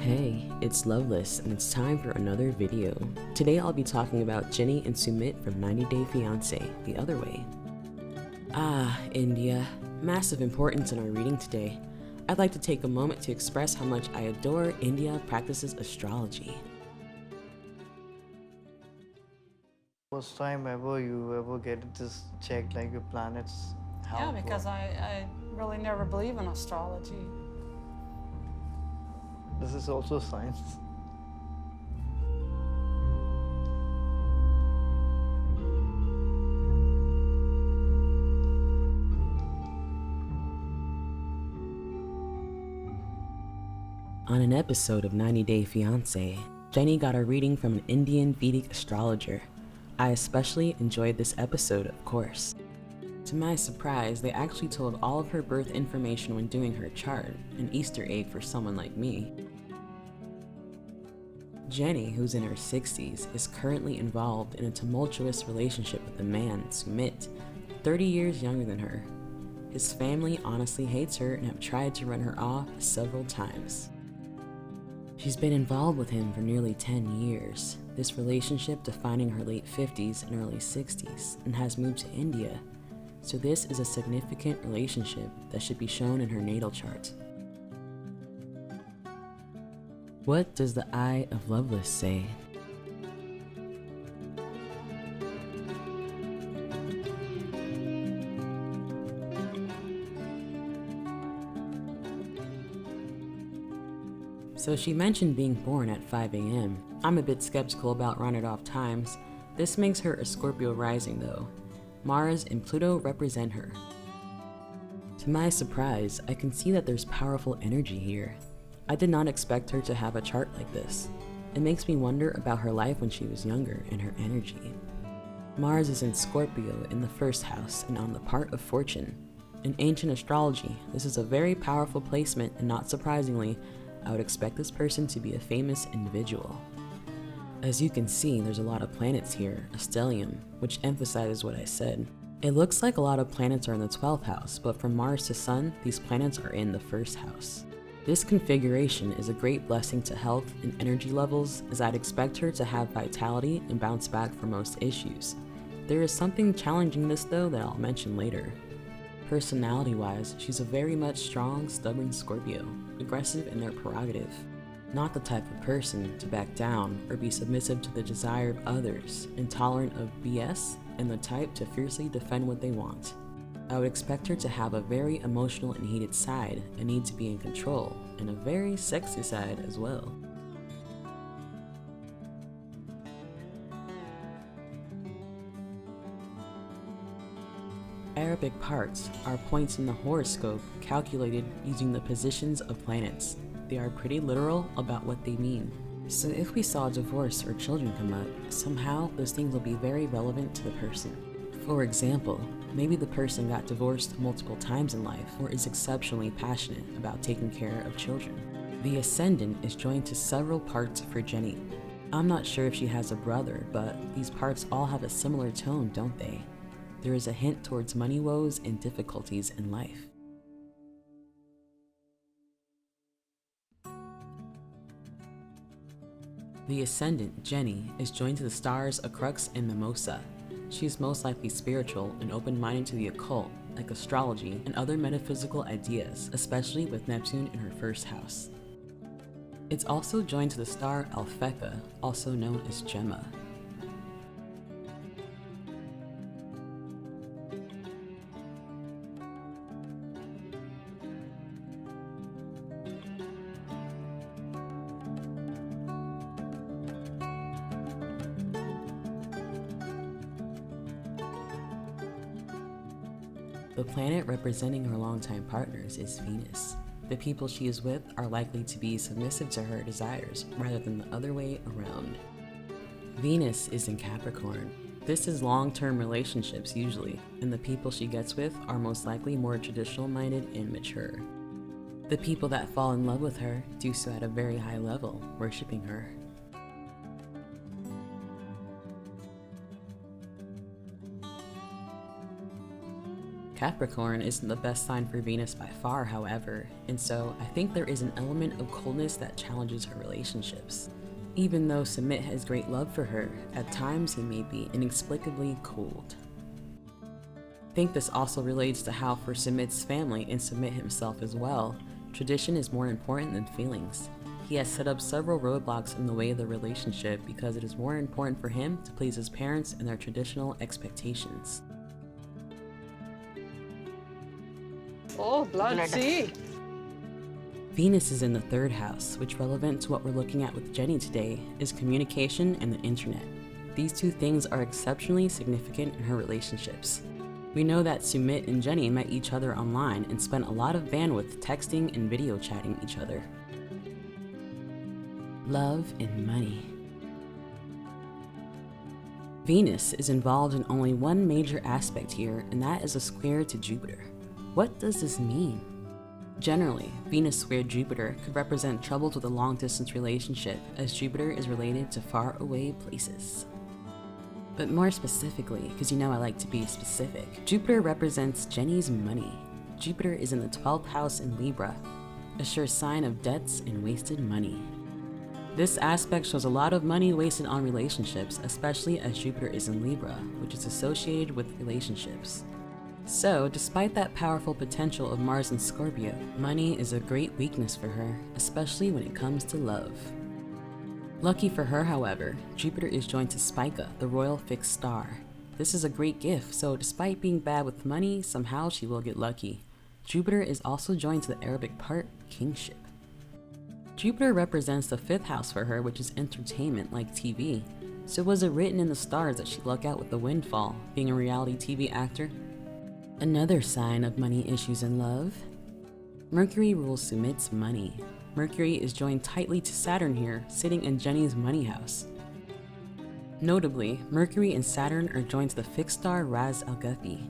Hey, it's Loveless and it's time for another video. Today I'll be talking about Jenny and Sumit from 90 Day Fiancé, The Other Way. Ah, India. Massive importance in our reading today. I'd like to take a moment to express how much I adore India practices astrology. First time ever you ever get this checked, like your planets? Yeah, How it because work? I really never believe in astrology. This is also science. On an episode of 90 Day Fiancé, Jenny got a reading from an Indian Vedic astrologer. I especially enjoyed this episode, of course. To my surprise, they actually told all of her birth information when doing her chart, an Easter egg for someone like me. Jenny, who's in her 60s, is currently involved in a tumultuous relationship with a man, Sumit, 30 years younger than her. His family honestly hates her and have tried to run her off several times. She's been involved with him for nearly 10 years, this relationship defining her late 50s and early 60s, and has moved to India, so this is a significant relationship that should be shown in her natal chart. What does the Eye of Loveless say? So she mentioned being born at 5 a.m. I'm a bit skeptical about rounded off times. This makes her a Scorpio rising though. Mars and Pluto represent her. To my surprise, I can see that there's powerful energy here. I did not expect her to have a chart like this. It makes me wonder about her life when she was younger and her energy. Mars is in Scorpio in the first house and on the part of fortune. In ancient astrology, this is a very powerful placement, and not surprisingly, I would expect this person to be a famous individual. As you can see, there's a lot of planets here, a stellium, which emphasizes what I said. It looks like a lot of planets are in the 12th house, but from Mars to Sun, these planets are in the first house. This configuration is a great blessing to health and energy levels, as I'd expect her to have vitality and bounce back from most issues. There is something challenging this though that I'll mention later. Personality-wise, she's a very much strong, stubborn Scorpio, aggressive in their prerogative. Not the type of person to back down or be submissive to the desire of others, intolerant of BS, and the type to fiercely defend what they want. I would expect her to have a very emotional and heated side, a need to be in control, and a very sexy side as well. Arabic parts are points in the horoscope calculated using the positions of planets. They are pretty literal about what they mean. So if we saw divorce or children come up, somehow those things will be very relevant to the person. For example, maybe the person got divorced multiple times in life or is exceptionally passionate about taking care of children. The Ascendant is joined to several parts for Jenny. I'm not sure if she has a brother, but these parts all have a similar tone, don't they? There is a hint towards money woes and difficulties in life. The Ascendant, Jenny, is joined to the stars Crux and Mimosa. She is most likely spiritual and open-minded to the occult, like astrology and other metaphysical ideas, especially with Neptune in her first house. It's also joined to the star Alphecca, also known as Gemma. The planet representing her longtime partners is Venus. The people she is with are likely to be submissive to her desires rather than the other way around. Venus is in Capricorn. This is long-term relationships usually, and the people she gets with are most likely more traditional-minded and mature. The people that fall in love with her do so at a very high level, worshiping her. Capricorn isn't the best sign for Venus by far, however, and so I think there is an element of coldness that challenges her relationships. Even though Sumit has great love for her, at times he may be inexplicably cold. I think this also relates to how for Sumit's family and Sumit himself as well, tradition is more important than feelings. He has set up several roadblocks in the way of the relationship because it is more important for him to please his parents and their traditional expectations. Oh, blood, see? Venus is in the 3rd house, which, relevant to what we're looking at with Jenny today, is communication and the internet. These two things are exceptionally significant in her relationships. We know that Sumit and Jenny met each other online and spent a lot of bandwidth texting and video chatting each other. Love and money. Venus is involved in only one major aspect here, and that is a square to Jupiter. What does this mean? Generally, Venus squared Jupiter could represent troubles with a long-distance relationship, as Jupiter is related to far-away places. But more specifically, because you know I like to be specific, Jupiter represents Jenny's money. Jupiter is in the 12th house in Libra, a sure sign of debts and wasted money. This aspect shows a lot of money wasted on relationships, especially as Jupiter is in Libra, which is associated with relationships. So, despite that powerful potential of Mars in Scorpio, money is a great weakness for her, especially when it comes to love. Lucky for her, however, Jupiter is joined to Spica, the royal fixed star. This is a great gift, so despite being bad with money, somehow she will get lucky. Jupiter is also joined to the Arabic part, kingship. Jupiter represents the 5th house for her, which is entertainment like TV. So was it written in the stars that she'd luck out with the windfall, being a reality TV actor? Another sign of money issues in love. Mercury rules Sumit's money. Mercury is joined tightly to Saturn here, sitting in Jenny's money house. Notably, Mercury and Saturn are joined to the fixed star Ras Al Ghafi.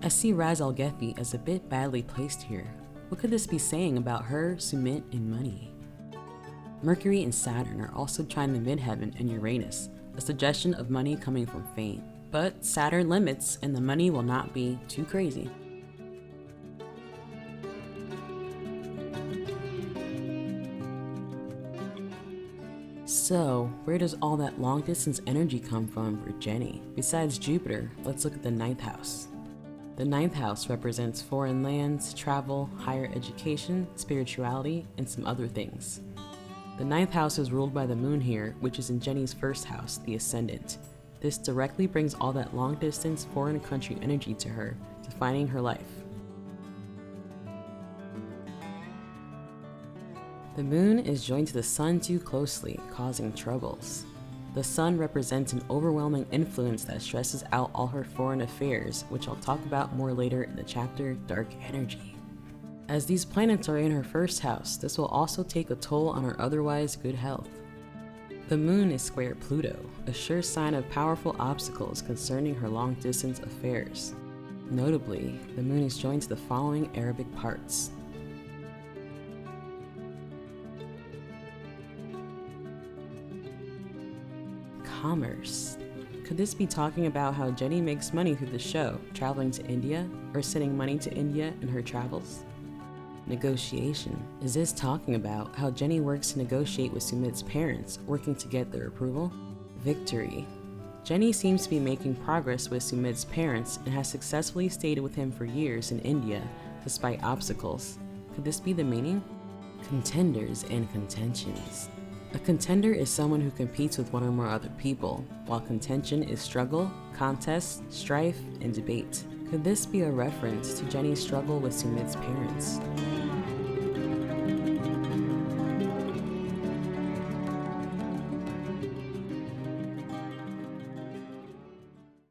I see Ras Al Ghafi as a bit badly placed here. What could this be saying about her, Sumit, and money? Mercury and Saturn are also trying the midheaven and Uranus, a suggestion of money coming from fame. But Saturn limits, and the money will not be too crazy. So, where does all that long-distance energy come from for Jenny? Besides Jupiter, let's look at the 9th house. The 9th house represents foreign lands, travel, higher education, spirituality, and some other things. The 9th house is ruled by the moon here, which is in Jenny's 1st house, the Ascendant. This directly brings all that long-distance foreign country energy to her, defining her life. The moon is joined to the sun too closely, causing troubles. The sun represents an overwhelming influence that stresses out all her foreign affairs, which I'll talk about more later in the chapter Dark Energy. As these planets are in her 1st house, this will also take a toll on her otherwise good health. The moon is square Pluto, a sure sign of powerful obstacles concerning her long-distance affairs. Notably, the moon is joined to the following Arabic parts. Commerce. Could this be talking about how Jenny makes money through the show, traveling to India, or sending money to India in her travels? Negotiation. Is this talking about how Jenny works to negotiate with Sumit's parents, working to get their approval? Victory. Jenny seems to be making progress with Sumit's parents and has successfully stayed with him for years in India, despite obstacles. Could this be the meaning? Contenders and contentions. A contender is someone who competes with one or more other people, while contention is struggle, contest, strife, and debate. Could this be a reference to Jenny's struggle with Sumit's parents?